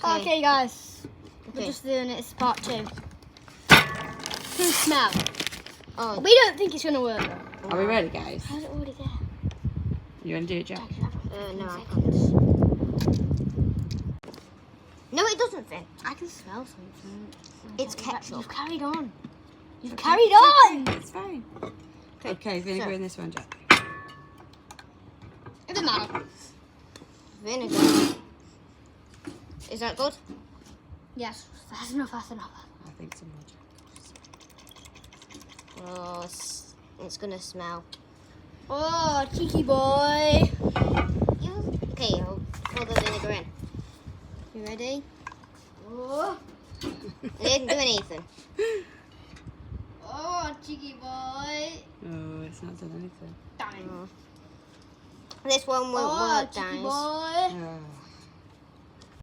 Okay, guys. We're Okay. just doing it. It's part 2. Who smell? Oh, We don't think it's gonna work. Though. Are we ready, guys? How's it already there? You want to do it, Jack? no, I can't. No, it doesn't fit. I can smell something. It's ketchup. You've carried on. You've carried on. It's fine. Okay, vinegar so- in this one, Jack. It doesn't matter. Vinegar. Is that good? Yes, that's enough. That's enough. I think some more, Jack. Oh, it's gonna smell. Oh, cheeky boy. Okay, I'll pour the vinegar in. You ready? Oh. It didn't do anything. Oh, cheeky boy. Oh, it's not done anything. Damn. This one won't work, cheeky guys. boy. Oh.